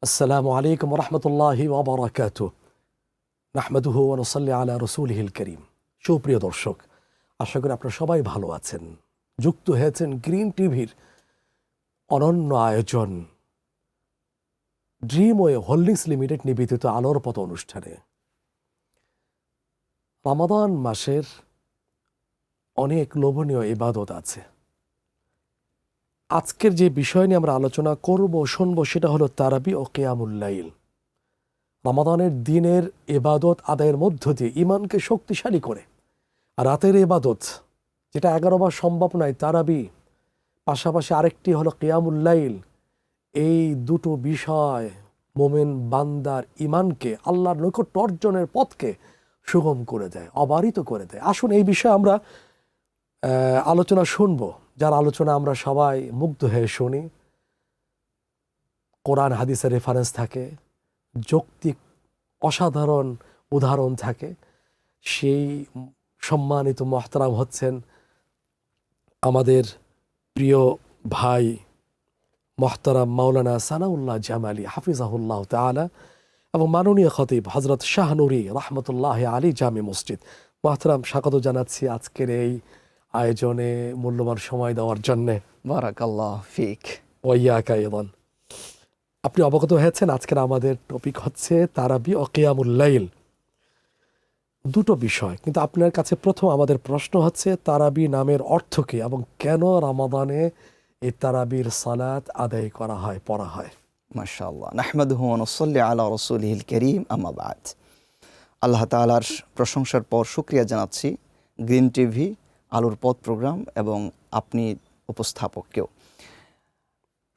আসসালামু আলাইকুম রহমতুল্লাহি ওয়াবারাকাতুহু নাহমাদুহু ওয়া নুসাল্লি আলা রাসূলিহিল কারীম। সুপ্রিয় দর্শক, আশা করি আপনারা সবাই ভালো আছেন। যুক্ত হয়েছেন গ্রিন টিভির অনন্য আয়োজন ড্রিমওয়ে হোল্ডিংস লিমিটেড নিবেদিত আলোর পথ অনুষ্ঠানে। রমাদান মাসের অনেক লোভনীয় ইবাদত আছে। আজকের যে বিষয় নিয়ে আমরা আলোচনা করব শুনবো সেটা হলো তারাবি ও কিয়ামুল লাইল। রমাদানের দিনের ইবাদত আদায়ের মধ্য দিয়ে ইমানকে শক্তিশালী করে, আর রাতের ইবাদত যেটা 11 বার সম্ভব নয় তারাবি, পাশাপাশি আরেকটি হলো কিয়ামুল লাইল। এই দুটো বিষয় মোমেন বান্দার ইমানকে, আল্লাহর নৈকট্য অর্জনের পথকে সুগম করে দেয়, অবারিত করে দেয়। আসুন এই বিষয়ে আমরা আলোচনা শুনবো, যার আলোচনা আমরা সবাই মুগ্ধ হয়ে শুনি। কোরআন হাদিসের রেফারেন্স থাকে, যৌক্তিক অসাধারণ উদাহরণ থাকে। সেই সম্মানিত মোহতারাম হচ্ছেন আমাদের প্রিয় ভাই মোহতারাম মাওলানা সানাউল্লাহ জামালি হাফিজাহুল্লাহ তাআলা এবং মাননীয় খতিব হজরত শাহনুরী রহমতুল্লাহ আলী জামে মসজিদ। মোহতারাম, স্বাগত জানাচ্ছি আজকের এই আয়োজনে মূল্যবান সময় দেওয়ার জন্যে। বারাকাল্লাহ ফিক। ওয়াইয়াকা আইদান। আপনি অবগত হয়েছেন আজকের আমাদের টপিক হচ্ছে তারাবি ও কিয়ামুল লাইল। দুটো বিষয়, কিন্তু আপনার কাছে প্রথম আমাদের প্রশ্ন হচ্ছে তারাবি নামের অর্থ কী এবং কেন রমাদানে এই তারাবির সালাত আদায় করা হয়, পড়া হয়? মাশাআল্লাহ, নাহমাদুহু ওয়া নুসাল্লি আলা রাসূলিহিল কারীম, আম্মা বাদ। আল্লাহ তাআলার প্রশংসার পর শুকরিয়া জানাচ্ছি গ্রিন টিভি আলোর পথ প্রোগ্রাম এবং আপনি উপস্থাপককেও।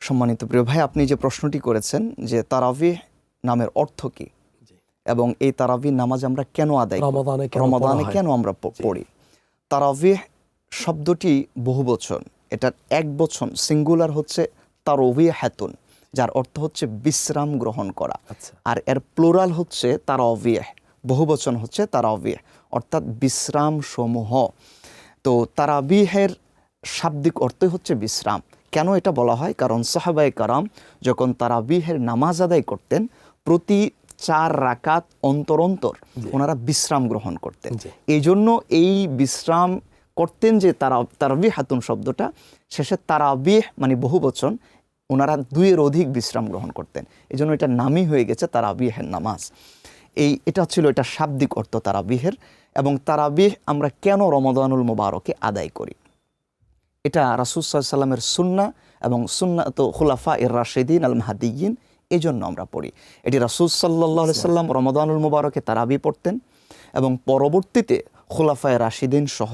সম্মানিত প্রিয় ভাই, আপনি যে প্রশ্নটি করেছেন যে তারাবিহ নামের অর্থ কী এবং এই তারাবিহ নামাজ আমরা কেন আদায় করি, রমাদানে কেন আমরা পড়ি। তারাবিহ শব্দটি বহুবচন, এটার এক বচন সিঙ্গুলার হচ্ছে তারাবিহাতুন, যার অর্থ হচ্ছে বিশ্রাম গ্রহণ করা। আর এর প্লুরাল হচ্ছে তারাবিহ, বহুবচন হচ্ছে তারাবিহ, অর্থাৎ বিশ্রাম সমূহ। তো তারাবিহের শাব্দিক অর্থই হচ্ছে বিশ্রাম। কেন এটা বলা হয়? কারণ সাহাবায়ে কারাম যখন তারাবিহের নামাজ আদায় করতেন, প্রতি 4 রাকাত অন্তর অন্তর ওনারা বিশ্রাম গ্রহণ করতেন। এই জন্য এই বিশ্রাম করতেন যে তারাবিহাতুন শব্দটা, শেষে তারাবিহ মানে বহুবচন, ওনারা 2-এর অধিক বিশ্রাম গ্রহণ করতেন। এই জন্য এটা নামই হয়ে গেছে তারাবিহের নামাজ। এটা ছিল এটা শাব্দিক অর্থ তারাবিহের। এবং তারাবিহ আমরা কেন রমাদানুল মুবারকে আদায় করি, এটা রাসূল সাল্লাল্লাহু আলাইহি ওয়াসাল্লামের সুন্নাহ এবং সুন্নাত খুলাফায়ে রাশিদিন আল মাহদিয়িন, এই জন্য আমরা পড়ি। এটি রাসূল সাল্লাল্লাহু আলাইহি ওয়াসাল্লাম রমাদানুল মুবারকে তারাবি পড়তেন এবং পরবর্তীতে খুলাফায়ে রাশিদিন সহ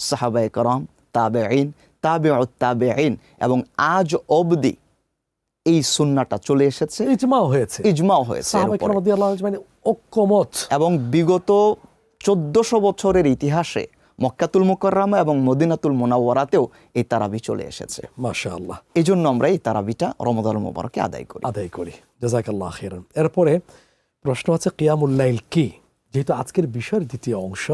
সাহাবায়ে কেরাম, তাবেঈন, তাবেউত তাবেঈন এবং আজ অবধি এই সুন্নাহটা চলে এসেছে, ইজমাও হয়েছে সাহাবায়ে রাদিয়াল্লাহু আনহুম, মানে ঐক্যমত। এবং বিগত 1400 বছরের ইতিহাসে মক্কাতুল মুকাররমা এবং মদিনাতুল মুনাওয়ারাতেও এই তারাবি চলে এসেছে। মাশাআল্লাহ। এই জন্য আমরা এই তারাবিটা রমাদানুল মুবারকে আদায় করি। জাযাকাল্লাহু খাইরান। এরপরে প্রশ্ন হচ্ছে কিয়ামুল লাইল কি? যেহেতু আজকের বিষয়ের দ্বিতীয় অংশ,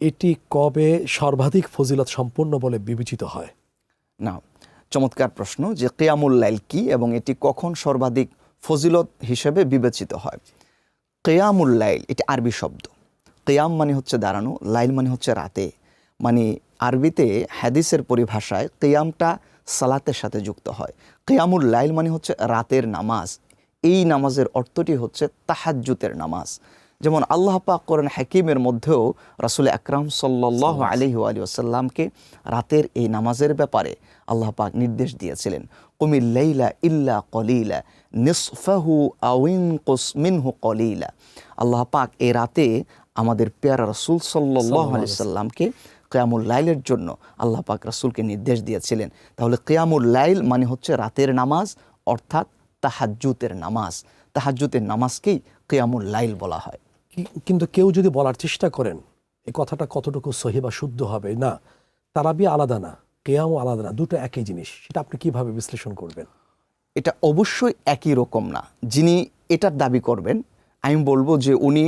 এটি কবে সর্বাধিক ফজিলত সম্পূর্ণ বলে বিবেচিত হয়? না, চমৎকার প্রশ্ন যে কিয়ামুল লাইল কি এবং এটি কখন সর্বাধিক ফজিলত হিসেবে বিবেচিত হয়। কিয়ামুল লাইল এটি আরবি শব্দ। কিয়াম মানে হচ্ছে দাঁড়ানো, লাইল মানে হচ্ছে রাতে। মানে আরবিতে হাদিসের পরিভাষায় কিয়ামটা সালাতের সাথে যুক্ত হয়। কিয়ামুল লাইল মানে হচ্ছে রাতের নামাজ। এই নামাজের অর্থটি হচ্ছে তাহাজ্জুদের নামাজ। যেমন আল্লাহ পাক কোরআন হাকিমের মধ্যেও রাসূল আকরাম সাল্লাল্লাহু আলাইহি ওয়াসাল্লামকে রাতের এই নামাজের ব্যাপারে আল্লাহ পাক নির্দেশ দিয়েছিলেন, কুমিল লাইলা ইল্লা কলিলা নিসফাহু আও ইনকুস মিনহু কলিলা। আল্লাহ পাক এই রাতে আমাদের পেয়ারা রাসূল সাল্লাল্লাহু আলাইহি ওয়াসাল্লামকে কিয়ামুল লাইলের জন্য আল্লাহ পাক রাসূলকে নির্দেশ দিয়েছিলেন। তাহলে কিয়ামুল লাইল মানে হচ্ছে রাতের নামাজ, অর্থাৎ তাহাজ্জুদের নামাজ। তাহাজ্জুদের নামাজকেই কিয়ামুল লাইল বলা হয়। কিন্তু কেউ যদি বলার চেষ্টা করেন এই কথাটা কতটুকু সহি বা শুদ্ধ হবে, না তারাবি আলাদা না, কিয়ামও আলাদা না, দুটো একই জিনিস, সেটা আপনি কিভাবে বিশ্লেষণ করবেন? এটা অবশ্যই একই রকম না। যিনি এটার দাবি করবেন, আমি বলবো যে উনি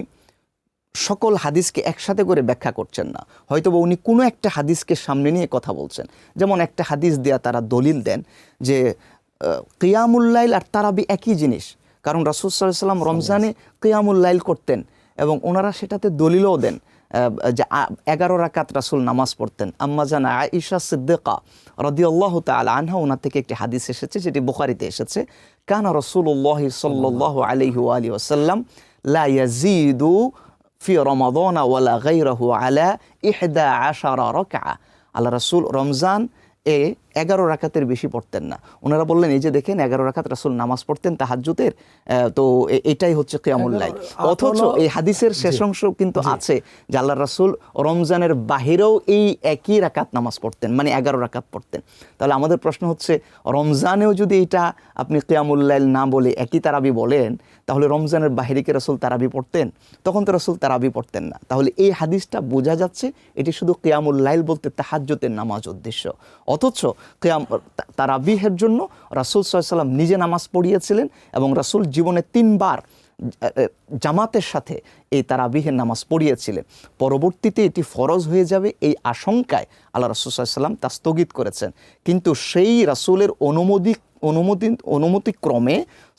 সকল হাদিসকে একসাথে করে ব্যাখ্যা করছেন না। হয়তোবা উনি কোনো একটা হাদিসকে সামনে নিয়ে কথা বলছেন। যেমন একটা হাদিস দেয়া তারা দলিল দেন যে কিয়ামুল লাইল আর তারাবি একই জিনিস, কারণ রাসূল সাল্লাল্লাহু আলাইহি ওয়াসাল্লাম রমজানে কিয়ামুল লাইল করতেন এবং ওনারা সেটাতে দলিলও দেন যে 11 রাকাত রাসূল নামাজ পড়তেন। আম্মা জান আয়েশা সিদ্দিকা রাদিয়াল্লাহু তাআলা আনহা, ওনার থেকে একটি হাদিস এসেছে যেটি বুখারীতে এসেছে, কানা রাসূলুল্লাহ সাল্লাল্লাহু আলাইহি ওয়া আলিহি ওয়াসাল্লাম লা ইয়াজিদু ফি রমাদান ওয়ালা গায়রাহু আলা 11 রাকআ। আল্লাহ রাসূল রমজান 11 রাকাতের বেশি পড়তেন না। ওনারা বললেন এই যে দেখেন 11 রাকাত রাসূল নামাজ পড়তেন তাহাজ্জুদের, তো এটাই হচ্ছে কিয়ামুল লাইল। অথচ এই হাদিসের শেষ অংশ কিন্তু আছে যে আল্লাহ রাসূল রমজানের বাহিরেও এই একই রাকাত নামাজ পড়তেন, মানে 11 রাকাত পড়তেন। তাহলে আমাদের প্রশ্ন হচ্ছে, রমজানেও যদি এটা আপনি কিয়ামুল লাইল না বলে একই তারাবি বলেন, তাহলে রমজানের বাহিরে কি রাসূল তারাবি পড়তেন? তখন তো রাসূল তারাবি পড়তেন না। তাহলে এই হাদিসটা বোঝা যাচ্ছে এটি শুধু কিয়ামুল লাইল বলতে তাহাজ্জুদের নামাজ উদ্দেশ্য। অথচ তারাবিহের জন্য রাসূল সাল্লাল্লাহু আলাইহি ওয়াসাল্লাম নিজে নামাজ পড়িয়েছিলেন এবং রাসূল জীবনে 3 বার জামাতের সাথে এই তারাবিহের নামাজ পড়িয়েছিলেন। পরবর্তীতে এটি ফরজ হয়ে যাবে এই আশঙ্কায় আল্লাহ রাসূল সাল্লাল্লাহু আলাইহি ওয়াসাল্লাম তা স্থগিত করেছেন। কিন্তু সেই রাসূলের অনুমতিক্রমে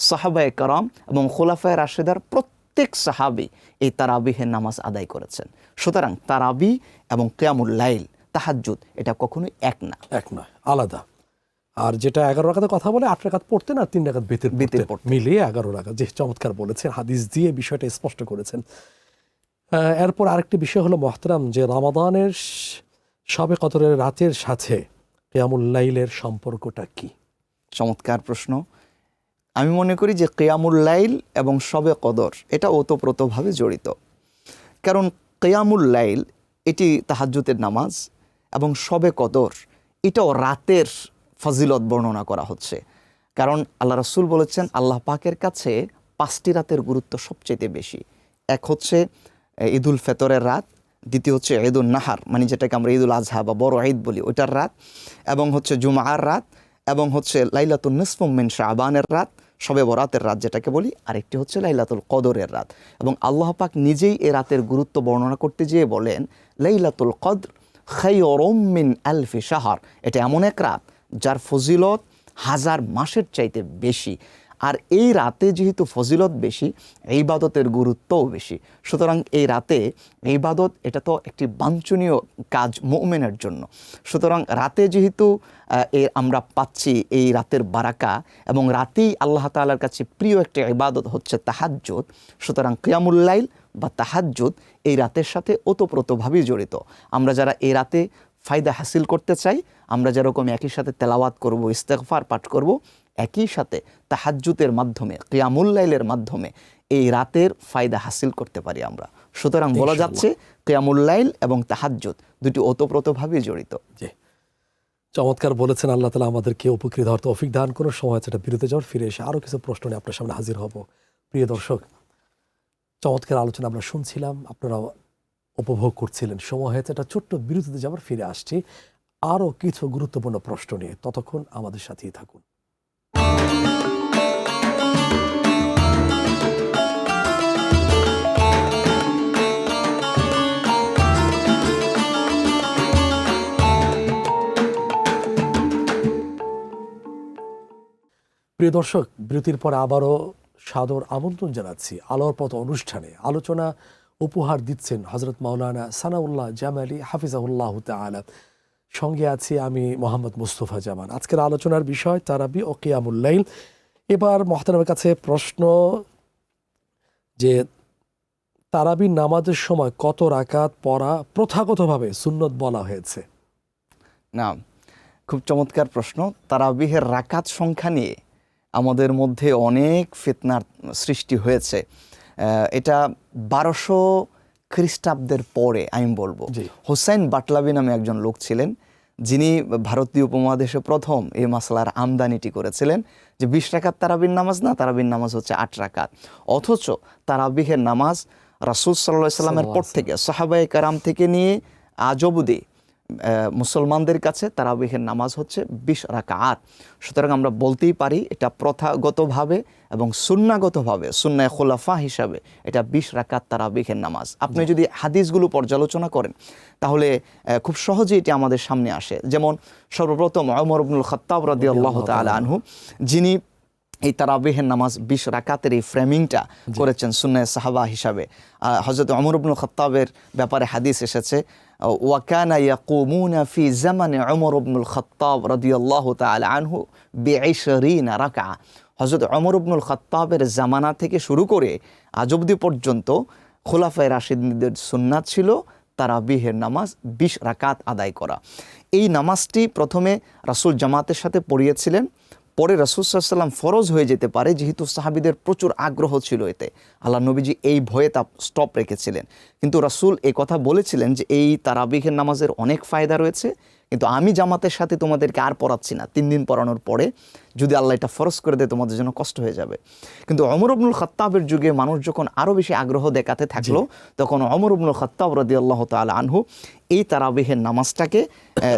সাহাবায়ে কেরাম এবং খুলাফায়ে রাশিদার প্রত্যেক সাহাবী এই তারাবিহের নামাজ আদায় করেছেন। সুতরাং তারাবি এবং কিয়ামুল লাইল, তাহাজ্জুদ এটা কখনোই এক নয়, আলাদা। আর যেটা 11 রাকাতের কথা বলে 8 রাকাত পড়তেন আর 3 রাকাত বেতের পড়তেন, মিলিয়ে 11 রাকাত। যে চমৎকার বলেছেন, হাদিস দিয়ে বিষয়টা স্পষ্ট করেছেন। এরপর আরেকটি বিষয় হলো মোহতারাম, যে রমাদানের শবে কদরের রাতের সাথে কিয়ামুল লাইলের সম্পর্কটা কি? চমৎকার প্রশ্ন। আমি মনে করি যে কিয়ামুল লাইল এবং শবে কদর এটা ওতপ্রোতভাবে জড়িত। কারণ কিয়ামুল লাইল এটি তাহাজ্জুদের নামাজ এবং শবে কদর এটাও রাতের ফজিলত বর্ণনা করা হচ্ছে। কারণ আল্লাহ রাসূল বলেছেন আল্লাহ পাকের কাছে 5টি রাতের গুরুত্ব সবচেয়ে বেশি। এক হচ্ছে ঈদুল ফিতরের রাত, দ্বিতীয় হচ্ছে ঈদুন নাহার, মানে যেটাকে আমরা ঈদুল আজহা বা বড় ঈদ বলি, ওইটার রাত, এবং হচ্ছে জুমার রাত, এবং হচ্ছে লাইলাতুন নিসফু মিন শাবানের রাত, শবে বরাতের রাত যেটাকে বলি, আরেকটি হচ্ছে লাইলাতুল কদরের রাত। এবং আল্লাহ পাক নিজেই এ রাতের গুরুত্ব বর্ণনা করতে যেয়ে বলেন, লাইলাতুল কদর খায়রুম মিন আলফি শাহর, এটা এমন এক রাত যার ফজিলত 1000 মাসের চাইতে বেশি। আর এই রাতে যেহেতু ফজিলত বেশি, ইবাদতের গুরুত্বও বেশি। সুতরাং এই রাতে ইবাদত এটা তো একটি বাঞ্ছনীয় কাজ মুমিনের জন্য। সুতরাং রাতে যেহেতু আমরা পাচ্ছি এই রাতের বারাকা, এবং রাতেই আল্লাহ তাআলার কাছে প্রিয় একটা ইবাদত হচ্ছে তাহাজ্জুদ, সুতরাং কিয়ামুল লাইল বা তাহাজ্জুদ এই রাতের সাথে ওতপ্রোতভাবেই জড়িত। আমরা যারা এই রাতে ফায়দা হাসিল করতে চাই, আমরা যেরকম একই সাথে তেলাওয়াত করব, ইস্তেগফার পাঠ করব, একই সাথে তাহাজ্জুদের মাধ্যমে, কিয়ামুল লাইলের মাধ্যমে এই রাতের ফায়দা হাসিল করতে পারি আমরা। সুতরাং বলা যাচ্ছে কিয়ামুল লাইল এবং তাহাজ্জুদ দুটি ওতপ্রোতভাবেই জড়িত। চমৎকার বলেছেন। আল্লাহ তাআলা আমাদেরকে উপকৃত হওয়ার তৌফিক দান করুন। সময় আছে এটা বিরতি যাওয়ার, ফিরে এসে আরও কিছু প্রশ্ন নিয়ে আপনার সামনে হাজির হব। প্রিয় দর্শক, চমৎকার আলোচনা আমরা শুনছিলাম, আপনারা উপভোগ করছিলেন। সময় হয়েছে এটা ছোট্ট বিরতিতে যাবার, ফিরে আসছি আরও কিছু গুরুত্বপূর্ণ প্রশ্ন নিয়ে। ততক্ষণ আমাদের সাথেই থাকুন। প্রিয় দর্শক, বিরতির পর আবারও সাদর আমন্ত্রণ জানাচ্ছি আলোর পথ অনুষ্ঠানে। আলোচনা উপহার দিচ্ছেন হযরত মাওলানা সানাউল্লাহ জামালি হাফিজাহুল্লাহ তাআলা। সঙ্গে আছি আমি মোহাম্মদ মুস্তফা জামান। আজকের আলোচনার বিষয় তারাবি ও কিয়ামুল লাইল। এবার মুহতারামের কাছে প্রশ্ন, যে তারাবি নামাজের সময় কত রাকাত পড়া প্রথাগতভাবে সুন্নত বলা হয়েছে? না, খুব চমৎকার প্রশ্ন। তারাবিহের রাকাত সংখ্যা নিয়ে আমাদের মধ্যে অনেক ফিতনার সৃষ্টি হয়েছে। এটা 1200 খ্রিস্টাব্দের পরে আমি বলবো, হুসাইন বাটলাবি নামে একজন লোক ছিলেন, যিনি ভারতীয় উপমহাদেশে প্রথম এই মাসলার আমদানিটি করেছিলেন যে 20 রাকাত তারাবির নামাজ না, তারাবির নামাজ হচ্ছে 8 রাকাত। অথচ তারাবিহের নামাজ রাসূল সাল্লাল্লাহু আলাইহি ওয়াসাল্লামের পর থেকে সাহাবায়ে কেরাম থেকে নিয়ে আজ অবধি মুসলমানদের কাছে তারাবিহের নামাজ হচ্ছে 20 রাকাত। সুতরাং আমরা বলতেই পারি এটা প্রথাগতভাবে এবং সুন্নাগতভাবে, সুন্নায়ে খুলাফা হিসাবে এটা 20 রাকাত তারাবিহের নামাজ। আপনি যদি হাদিসগুলো পর্যালোচনা করেন তাহলে খুব সহজেই এটি আমাদের সামনে আসে। যেমন সর্বপ্রথম ওমর ইবনুল খাত্তাব রাদিয়াল্লাহু তাআলা আনহু, যিনি এই তারাবিহের নামাজ 20 রাকাতের এই ফ্রেমিংটা করেছেন সুন্নাহ সাহাবা হিসাবে। হযরত ওমর ইবনুল খাত্তাবের ব্যাপারে হাদিস এসেছে, ওয়াকানা ইয়াকুমুনা ফি জামানে ওমর ইবনুল খাত্তাব রাদিয়াল্লাহু তাআলা আনহু বি20 রাকা। হযরত ওমর ইবনুল খাত্তাবের জামানা থেকে শুরু করে আজ অবধি পর্যন্ত খোলাফায়ে রাশিদিনদের সুন্নাত ছিল তারাবিহের নামাজ 20 রাকাত আদায় করা। এই নামাজটি প্রথমে রাসূল জামাতের সাথে পড়িয়েছিলেন, পরে রাসূল সাল্লাল্লাহু আলাইহি ওয়াসাল্লাম ফরজ হয়ে যেতে পারে, যেহেতু সাহাবীদের প্রচুর আগ্রহ ছিল এতে, আল্লাহ নবীজি এই ভয়ে তা স্টপ রেখেছিলেন। কিন্তু রাসূল এই কথা বলেছিলেন যে এই তারাবিহের নামাজের অনেক ফায়দা রয়েছে, কিন্তু আমি জামাতের সাথে তোমাদেরকে আর পড়াচ্ছি না, 3 দিন পড়ানোর পরে যদি আল্লাহ এটা ফরজ করে দেয় তোমাদের জন্য কষ্ট হয়ে যাবে। কিন্তু ওমর ইবনুল খাত্তাবের যুগে মানুষ যখন আরও বেশি আগ্রহ দেখাতে থাকলো, তখন ওমর ইবনুল খাত্তাব রাদিয়াল্লাহু তাআলা আনহু এই তারাবিহের নামাজটাকে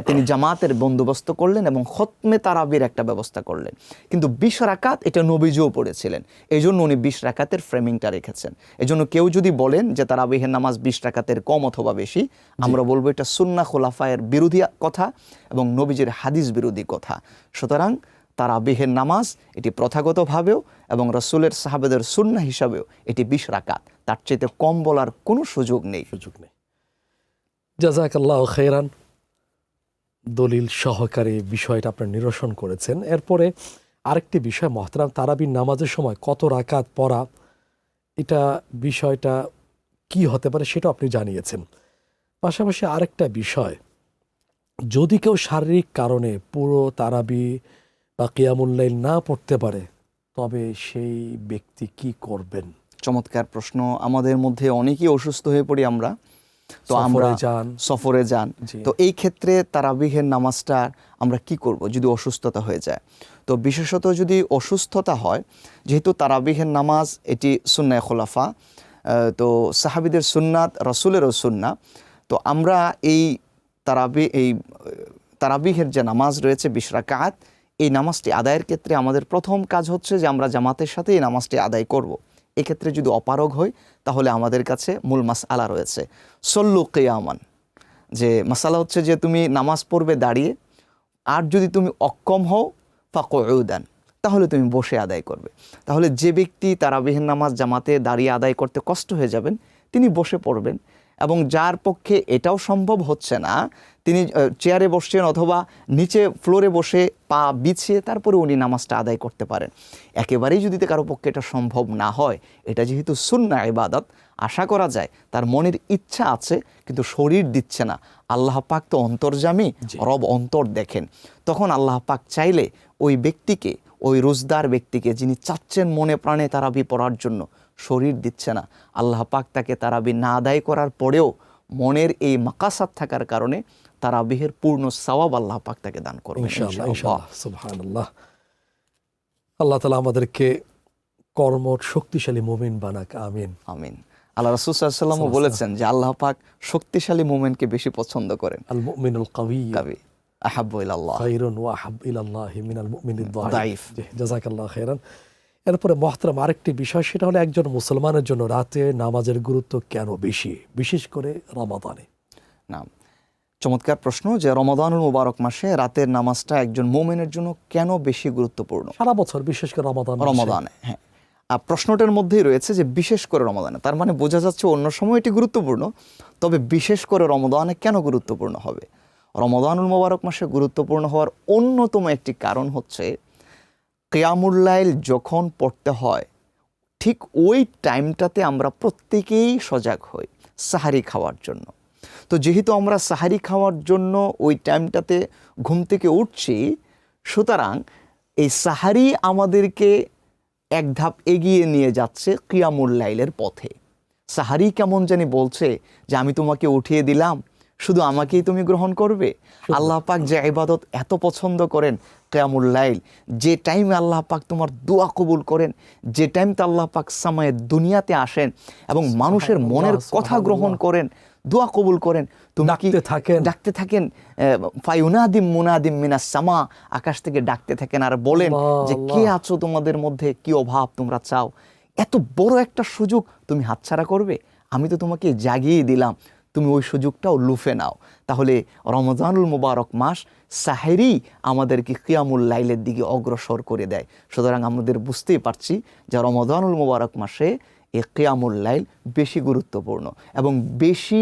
তিনি জামাতের বন্দোবস্ত করলেন এবং খতমে তারাবির একটা ব্যবস্থা করলেন। কিন্তু 20 রাকাত এটা নবীজিও পড়েছিলেন, এই জন্য উনি 20 রাকাতের ফ্রেমিংটা রেখেছেন। এই জন্য কেউ যদি বলেন যে তারাবিহের নামাজ 20 রাকাতের কম অথবা বেশি, আমরা বলবো এটা সুন্নাহ খোলাফায়ের বিরোধী কথা এবং নবীজির হাদিস বিরোধী কথা। সুতরাং তারাবিহের নামাজ এটি প্রথাগতভাবেও এবং রাসূলের সাহাবাদের সুন্নাহ হিসাবেও এটি 20 রাকাত, তার চাইতে কম বলার কোনো সুযোগ নেই। জাযাকাল্লাহু খাইরান, দলিল সহকারে বিষয়টা আপনি নিরসন করেছেন। এরপরে আরেকটি বিষয় মহতারাম, তারাবির নামাজের সময় কত রাকাত পড়া, এটা বিষয়টা কি হতে পারে সেটা আপনি জানিয়েছেন। পাশাপাশি আরেকটা বিষয়, যদি কেউ শারীরিক কারণে পুরো তারাবি বা কিয়ামুল লাইল না পড়তে পারে, তবে সেই ব্যক্তি কি করবেন? চমৎকার প্রশ্ন। আমাদের মধ্যে অনেকেই অসুস্থ হয়ে পড়ি আমরা, তো আমরা সফরে যান, তো এই ক্ষেত্রে তারাবিহের নামাজটা আমরা কি করব যদি অসুস্থতা হয়ে যায়? তো বিশেষত যদি অসুস্থতা হয়, যেহেতু তারাবিহের নামাজ এটি সুন্নাহ খোলাফা, তো সাহাবীদের সুন্নাত, রাসূলেরও সুন্নাহ, তো আমরা এই তারাবিহের যে নামাজ রয়েছে 20 রাকাত, এই নামাজটি আদায়ের ক্ষেত্রে আমাদের প্রথম কাজ হচ্ছে যে আমরা জামাতের সাথে এই নামাজটি আদায় করব। এক্ষেত্রে যদি অপারগ হই, তাহলে আমাদের কাছে মূল মাসআলা রয়েছে সল্লু কিয়ামান, যে মাসালা হচ্ছে যে তুমি নামাজ পড়বে দাঁড়িয়ে, আর যদি তুমি অক্ষম হও ফাকুউদান, তাহলে তুমি বসে আদায় করবে। তাহলে যে ব্যক্তি তারাবিহের নামাজ জামাতে দাঁড়িয়ে আদায় করতে কষ্ট হয়ে যাবেন, তিনি বসে পড়বেন, এবং যার পক্ষে এটাও সম্ভব হচ্ছে না, তিনি চেয়ারে বসছেন অথবা নিচে ফ্লোরে বসে পা বিছিয়ে তারপরে উনি নামাজটা আদায় করতে পারেন। একেবারেই যদি কারো পক্ষে এটা সম্ভব না হয়, এটা যেহেতু সুন্নাহ ইবাদত, আশা করা যায় তার মনের ইচ্ছা আছে কিন্তু শরীর দিচ্ছে না। আল্লাহ পাক তো অন্তর্যামী, রব অন্তর দেখেন। তখন আল্লাহ পাক চাইলে ওই ব্যক্তিকে, ওই রোজদার ব্যক্তিকে যিনি চাচ্ছেন মনে প্রাণে তারাবি পড়ার জন্য, শরীর দিচ্ছে না, আল্লাহ পাক তাকে তারাবি না আদায় করার পরেও মনের এই মাকাসাদ থাকার কারণে তারাবিহের পূর্ণ সওয়াব আল্লাহ পাক তাকে দান করবেন ইনশাআল্লাহ। সুবহানাল্লাহ। আল্লাহ তাআলা আমাদেরকে কর্মঠ শক্তিশালী মুমিন বানাক, আমিন আমিন। আল্লাহ রাসূল সাল্লাল্লাহু আলাইহি ওয়াসাল্লাম বলেছেন যে আল্লাহ পাক শক্তিশালী মুমিনকে বেশি পছন্দ করেন। আল মুমিনুল কাওয়্যু আহাব্বু ইলাল্লাহ খায়রুন ওয়া আহাব্বু ইলাল্লাহি মিনাল মুমিনিদ দাঈফ। জাযাকাল্লাহু খাইরান। এরপরে মহতারাম আরেকটি বিষয়, সেটা হলো একজন মুসলমানের জন্য রাতে নামাজের গুরুত্ব কেন বেশি, বিশেষ করে রমাদানে? না, চমৎকার প্রশ্ন, যে রমাদানুল মুবারক মাসে রাতের নামাজটা একজন মুমিনের জন্য কেন বেশি গুরুত্বপূর্ণ? সারা বছর বিশেষ করে রমাদানে। হ্যাঁ, প্রশ্নটার মধ্যেই রয়েছে যে বিশেষ করে রমাদানে, তার মানে বোঝা যাচ্ছে অন্য সময় এটি গুরুত্বপূর্ণ, তবে বিশেষ করে রমাদানে কেন গুরুত্বপূর্ণ হবে? রমাদানুল মুবারক মাসে গুরুত্বপূর্ণ হওয়ার অন্যতম একটি কারণ হচ্ছে, কিয়ামুল লাইল যখন পড়তে হয় ঠিক ওই টাইমটাতে আমরা প্রত্যেকেই সজাগ হই সাহারি খাওয়ার জন্য। তো যেহেতু আমরা সাহারি খাওয়ার জন্য ওই টাইমটাতে ঘুম থেকে উঠছি, সুতরাং এই সাহারি আমাদেরকে এক ধাপ এগিয়ে নিয়ে যাচ্ছে কিয়ামুল লাইলের পথে। সাহারি কেমন জানি বলছে যে আমি তোমাকে উঠিয়ে দিলাম, শুধু আমাকেই তুমি গ্রহণ করবে। আল্লাহ পাক যে ইবাদত এত পছন্দ করেন কিয়ামুল লাইল, যে টাইমে আল্লাহ পাক তোমার দোয়া কবুল করেন, যে টাইমতে আল্লাহ পাক সামায়ে দুনিয়াতে আসেন এবং মানুষের মনের কথা গ্রহণ করেন, দোয়া কবুল করেন, তুমি কি ডাকতে থাকেন ফায়ুনাদিম মুনাদিম মিনাস সামা, আকাশ থেকে ডাকতে থাকেন আর বলেন যে কে আছো তোমাদের মধ্যে, কি অভাব তোমরা চাও, এত বড় একটা সুযোগ তুমি হাতছাড়া করবে? আমি তো তোমাকে জাগিয়ে দিলাম, তুমি ওই সুযোগটাও লুফে নাও। তাহলে রমজানুল মুবারক মাস সাহেরি আমাদেরকে কিয়ামুল লাইলের দিকে অগ্রসর করে দেয়। সুতরাং আমাদের বুঝতেই পারছি যে রমজানুল মুবারক মাসে এই কিয়ামুল লাইল বেশি গুরুত্বপূর্ণ এবং বেশি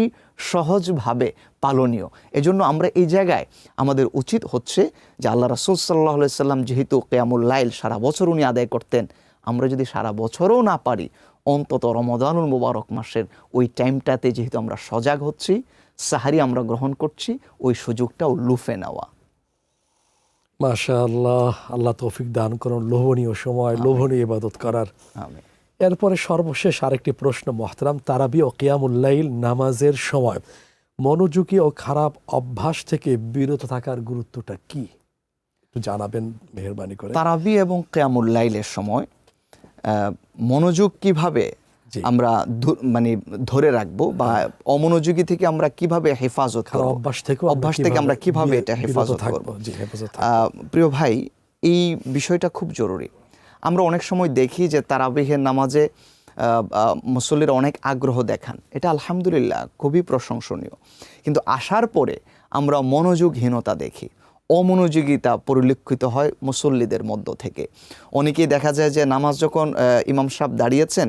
সহজভাবে পালনীয়। এজন্য আমরা এই জায়গায় আমাদের উচিত হচ্ছে যে আল্লাহ রাসূল সাল্লাল্লাহু আলাইহি সাল্লাম যেহেতু কিয়ামুল লাইল সারা বছর উনি আদায় করতেন, আমরা যদি সারা বছরও না পারি, অন্তত রমজানুল মুবারক মাসের ওই টাইমটাতে যেহেতু আমরা সজাগ হচ্ছি, সাহারি আমরা গ্রহণ করছি, ওই সুযোগটাও লুফে নেওয়া। মাশাআল্লাহ, আল্লাহ তৌফিক দান করুন লোভনীয় সময় লোভনীয় ইবাদত করার। আমিন। এরপরে সর্বশেষ আরেকটি প্রশ্ন মোহতারাম, তারাবি ও কিয়ামুল লাইল নামাজের সময় মনোযোগী ও খারাপ অভ্যাস থেকে বিরত থাকার গুরুত্বটা কি একটু জানাবেন মেহেরবানি করে। তারাবি এবং কিয়ামুল লাইলের সময় মনোযোগ কিভাবে আমরা ধরে রাখবো বা অমনোযোগী থেকে আমরা কিভাবে হেফাজত করব, অভ্যাস থেকে আমরা কিভাবে এটা হেফাজত করব। প্রিয় ভাই, এই বিষয়টা খুব জরুরি। আমরা অনেক সময় দেখি যে তারাবিহের নামাজে মুসল্লিরা অনেক আগ্রহ দেখান, এটা আলহামদুলিল্লাহ খুবই প্রশংসনীয়। কিন্তু আসার পরে আমরা মনোযোগহীনতা দেখি, অমনোযোগিতা পরিলক্ষিত হয় মুসল্লিদের মধ্য থেকে। অনেকেই দেখা যায় যে নামাজ যখন ইমাম সাহেব দাঁড়িয়েছেন,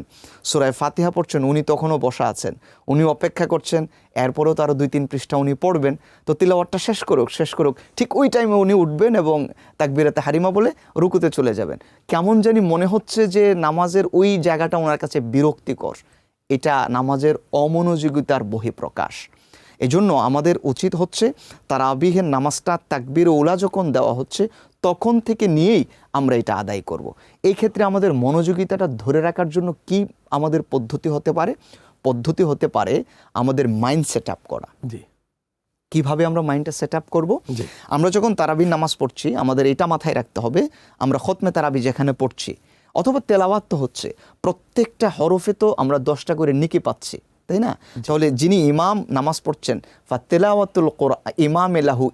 সূরা ফাতিহা পড়ছেন, উনি তখনও বসা আছেন, উনি অপেক্ষা করছেন, এরপরেও তারও 2-3 পৃষ্ঠা উনি পড়বেন, তো তিলাওয়াতটা শেষ করুক, ঠিক ওই টাইমে উনি উঠবেন এবং তাকবীরাতে হারিমা বলে রুকুতে চলে যাবেন। কেমন জানি মনে হচ্ছে যে নামাজের ওই জায়গাটা ওনার কাছে বিরক্তিকর। এটা নামাজের অমনোযোগিতার বহিঃপ্রকাশ। এজন্য আমাদের উচিত হচ্ছে তারাবিহের নামাজটা তাকবীর উলা যখন দেওয়া হচ্ছে তখন থেকে নিয়েই আমরা এটা আদায় করব। এই ক্ষেত্রে আমাদের মনোযোগিতাটা ধরে রাখার জন্য কি আমাদের পদ্ধতি হতে পারে? পদ্ধতি হতে পারে আমাদের মাইন্ড সেট আপ করা। কিভাবে আমরা মাইন্ডটা সেট আপ করবো? আমরা যখন তারাবির নামাজ পড়ছি আমাদের এটা মাথায় রাখতে হবে, আমরা খতমে তারাবি যেখানে পড়ছি অথবা তেলাওয়াত তো হচ্ছে, প্রত্যেকটা হরফে তো আমরা 10টা করে নেকি পাচ্ছি, তাই না? তাহলে যিনি ইমাম নামাজ পড়ছেন, ফাতিলাওয়াতুল কুরআন ইমামে লাহু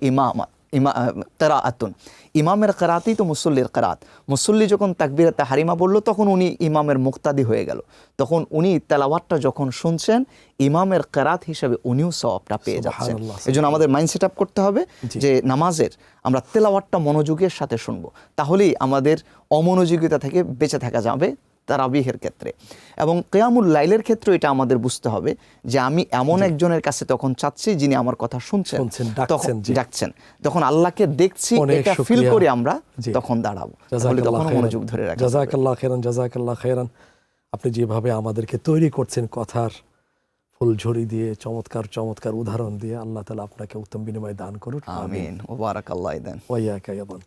কিরাআতুন, ইমামের কিরাআতই তো মুসল্লির কিরাআত। মুসল্লি যখন তাকবীরাতে হারিমা বললো তখন উনি ইমামের মুক্তাদি হয়ে গেল, তখন উনি তেলাওয়াতটা যখন শুনছেন ইমামের কিরাআত হিসেবে উনিও সওয়াবটা পেয়ে যাচ্ছেন। এজন্য আমাদের মাইন্ড সেট আপ করতে হবে যে নামাজের আমরা তেলাওয়াতটা মনোযোগের সাথে শুনবো, তাহলেই আমাদের অমনোযোগিতা থেকে বেঁচে থাকা যাবে তারাবিহের ক্ষেত্রে। এবং কিয়ামুল লাইলের ক্ষেত্রে এটা আমাদের বুঝতে হবে যে আমি এমন একজনের কাছে তখন চাচ্ছি যিনি আমার কথা শুনছেন, ডাকছেন, তখন আল্লাহকে দেখছি, এটা ফিল করে আমরা তখন দাঁড়াবো, তাহলে তখন মনোযোগ ধরে রাখা। জাযাকাল্লাহ খাইরান, জাযাকাল্লাহ খাইরান। আপনি যেভাবে আমাদেরকে তৈরি করছেন কথার ফুলঝুরি দিয়ে, চমৎকার চমৎকার উদাহরণ দিয়ে, আল্লাহ তাআলা আপনাকে উত্তম বিনিময় দান করুন। আমিন ওয়া বারাকাল্লাহু ইদান ওয়া ইয়াকা আইদান।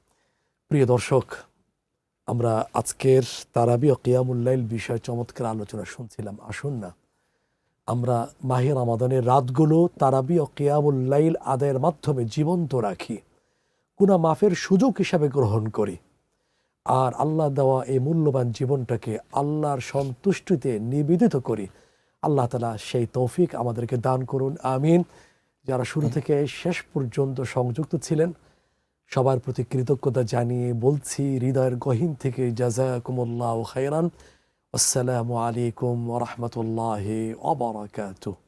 প্রিয় দর্শক, আমরা আজকের তারাবি ও কিয়ামুল লাইল বিষয়ে চমৎকার আলোচনা শুনছিলাম। আসুন না আমরা মাহে রমাদানের রাতগুলো তারাবি ও কিয়ামুল লাইল আদায়ের মাধ্যমে জীবন্ত রাখি, গুনাহ মাফের সুযোগ হিসাবে গ্রহণ করি, আর আল্লাহ দেওয়া এই মূল্যবান জীবনটাকে আল্লাহর সন্তুষ্টিতে নিবেদিত করি। আল্লাহ তাআলা সেই তৌফিক আমাদেরকে দান করুন, আমিন। যারা শুরু থেকে শেষ পর্যন্ত সংযুক্ত ছিলেন সবার প্রতি কৃতজ্ঞতা জানিয়ে বলছি হৃদয়ের গহীন থেকে জাযাকুমুল্লাহু খাইরান। আসসালামু আলাইকুম ওয়া রাহমাতুল্লাহি ওয়া বারাকাতুহু।